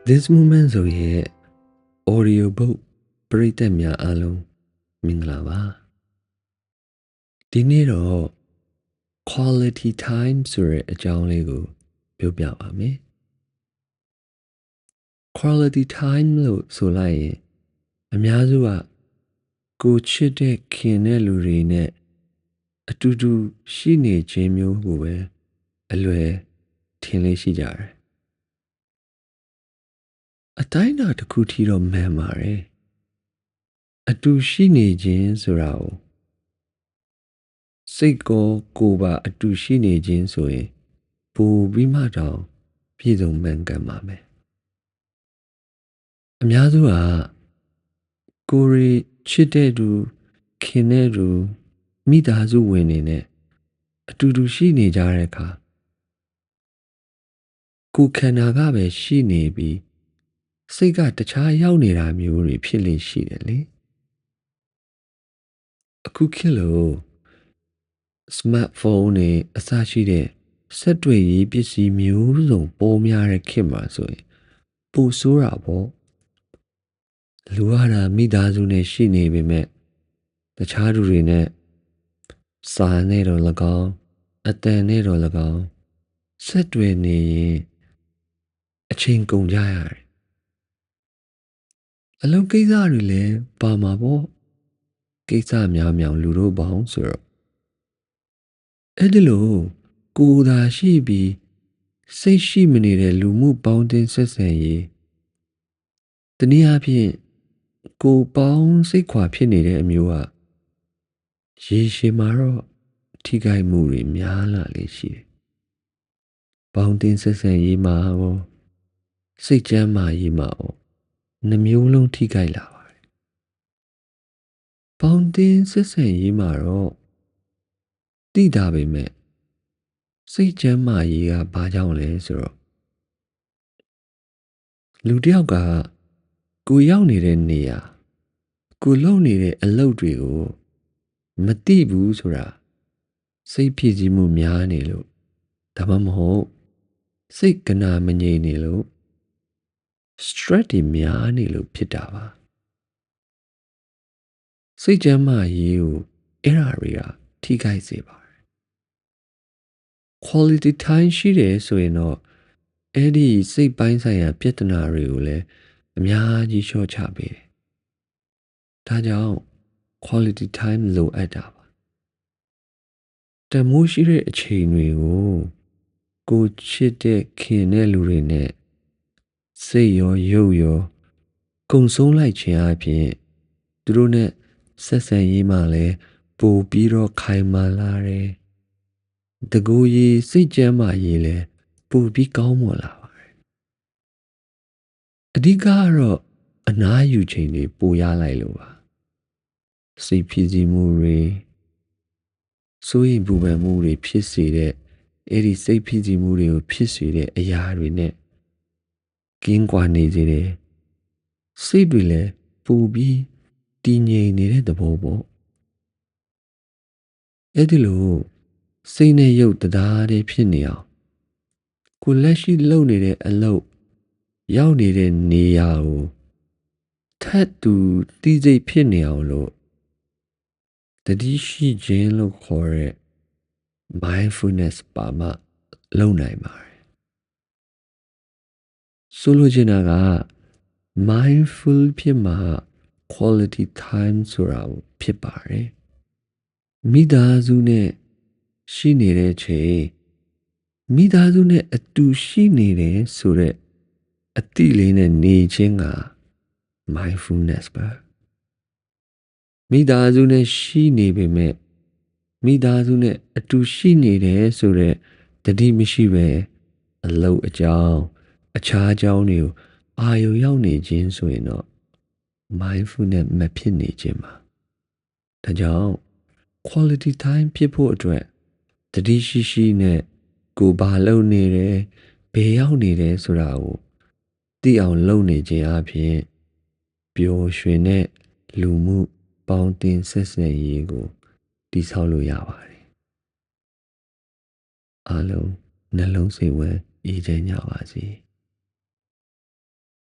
This moment ဆိုရဲ့ audio book ပရိသတ်များအားလုံးမင်္ဂလာပါဒီနေ့တော့ quality time ဆိုတဲ့အကြောင်းလေးကိုပြောပြပါမယ် quality time လို့ဆိုလိုက်ရင်အများစုကကိုချစ်တဲ့ခင်တဲ့လူတွေနဲ့အတူတူရှိနေခြင်းမျိုးကိုပဲအလွယ်ထင်လေးရှိကြတယ်အတိုင်းအတာတစ်ခုထိတော့မှန်ပါတယ်အတူရှိနေခြင်းဆိုတာကိုစိတ်ကိုကိုယ်ပါအတူရှိနေခြင်းဆိုရင်ပိုပြီးမှတောင်ပြည့်စုံမှန်ကန်ပါမယ်အများစုကကိုယ်ချစ်တဲ့သူခင်တဲ့သူမိသားစုဝင်နေနဲ့အတူတူရှိနေကြတဲ့အခါကိုယ်ခန္ဓာကပဲရှိနေပြီးစိတ်ကတခြားရောက်နေတာမျိုးတွေဖြစ်လေရှိတယ်လေအခုခေတ်လို့ smartphone တွေအစရှိတဲ့ဆက်တွေ့ရေးပစ္စည်းမျိုးစုံပေါ်များတဲ့ခေတ်မှာဆိုရင်ပိုဆိုးတာပေါ့လူရတာမိသားစုနဲ့ရှိနေပေမဲ့တခြားသူတွေနဲ့စာနဲ့တော့၎င်းအတန်နဲ့တော့၎င်းဆက်တွေ့နေရင်အချိန်ကုန်ကြရတယ်အလုံးကိစ္စတွေလည်းပါမှာပေါ့ကိစ္စများများလူတို့ပေါင်းဆိုတော့အဲ့ဒီလိုကိုယ်သာရှိပြီးစိတ်ရှိမနေတဲ့လူမှုပေါင်းတင်ဆက်ဆံရေးတနည်းအားဖြင့်ကိုယ်ပေါင်းစိတ်ခွာဖြစ်နေတဲ့အမျိုးကရေရှည်မှာတော့ထိခိုက်မှုတွေများလာလေရှိတယ်။ပေါင်းတင်ဆက်ဆံရေးမှာရောစိတ်ကျန်းမာရေးမှာရောနှမျိုးလုံးထိခိုက်လာပါတယ်။ပေါင်းတင်ဆက်ဆံရေးမှာတော့သိတာပဲမဲ့စိတ်ကျန်းမာရေးကဘာကြောင့်လဲဆိုတော့လူတစ်ယောက်ကကိုရောက်နေတဲ့နေရာကိုလုပ်နေတဲ့အလုပ်တွေကိုမသိဘူးဆိုတာစိတ်ဖြစ်စီမှုများနေလို့ဒါမှမဟုတ်စိတ်ကနာမငြိမ်နေလို့ stress တွေများနေလို့ဖြစ်တာပါစိတ်ကျန်းမာရေးကိုအဲ့ဓာတွေကထိခိုက်စေပါတယ် quality time ရှိတယ်ဆိုရင်တော့အဲ့ဒီစိတ်ပိုင်းဆိုင်ရာပြဿနာတွေကိုလည်းအများကြီးလျှော့ချပေးတယ်ဒါကြောင့် quality time လိုအပ်တာပါတမိုးရှိတဲ့အချိန်တွေကိုကိုချစ်တဲ့ခင်တဲ့လူတွေနဲ့စိတ်ရောရုပ်ရောကုံဆုံးလိုက်ခြင်းအပြင်သူတို့နဲ့ဆက်ဆံရေးမှလည်းပိုပြီးတော့ခိုင်မာလာတယ်တကူကြီးစိတ်ကျန်းမာရေးလည်းပိုပြီးကောင်းမွန်လာပါတယ်အဓိကကတော့အနားယူချိန်တွေပိုရလိုက်လို့ပါစိတ်ဖြစ်စီမှုတွေစိုးရိမ်ပူပန်မှုတွေဖြစ်စေတဲ့အဲ့ဒီစိတ်ဖြစ်စီမှုတွေကိုဖြစ်စေတဲ့အရာတွေနဲ့ကင်းကွာနေစေတယ်စိတ်တွေလည်းပူပြီးတည်ငြိမ်နေတဲ့သဘောပေါ့အဲ့ဒီလိုစိတ်နဲ့ရုပ်တရားတွေဖြစ်နေအောင်ကိုလက်ရှိလုပ်နေတဲ့အလုပ်ရောက်နေတဲ့နေရာကိုထပ်တူတိစိတ်ဖြစ်နေအောင်လို့တတိရှိခြင်းလို့ခေါ်တဲ့ mindfulness ပါမှလုပ်နိုင်ပါတယ်ဆိုလိုချင်တာက mindful ဖြစ်မှာ quality time ဆိုတာဖြစ်ပါတယ်မိသားစုနဲ့ရှိနေတဲ့ချိန်မိသားစုနဲ့အတူရှိနေတယ်ဆိုတဲ့အတိလေးနဲ့နေခြင်းက mindfulness ပါမိသားစုနဲ့ရှိနေပေမဲ့မိသားစုနဲ့အတူရှိနေတယ်ဆိုတဲ့တတိမရှိပဲအလုပ်အကြောင်းအခြားအကြောင်းတွေကိုအာရုံရောက်နေခြင်းဆိုရင်တော့ mindfulness မဖြစ်နေခြင်းပါဒါကြောင့် quality time ဖြစ်ဖို့အတွက်တတိရှိရှိနဲ့ကိုဘာလုပ်နေတယ်ဘယ်ရောက်နေတယ်ဆိုတာကိုသိအောင်လုပ်နေခြင်းအပြင်ပျော်ရွှင်တဲ့လူမှုပေါင်းတင်ဆက်ဆံရေးကိုတည်ဆောက်လို့ရပါတယ်အားလုံးနှလုံးစိတ်ဝမ်းအေးချမ်းကြပါစေ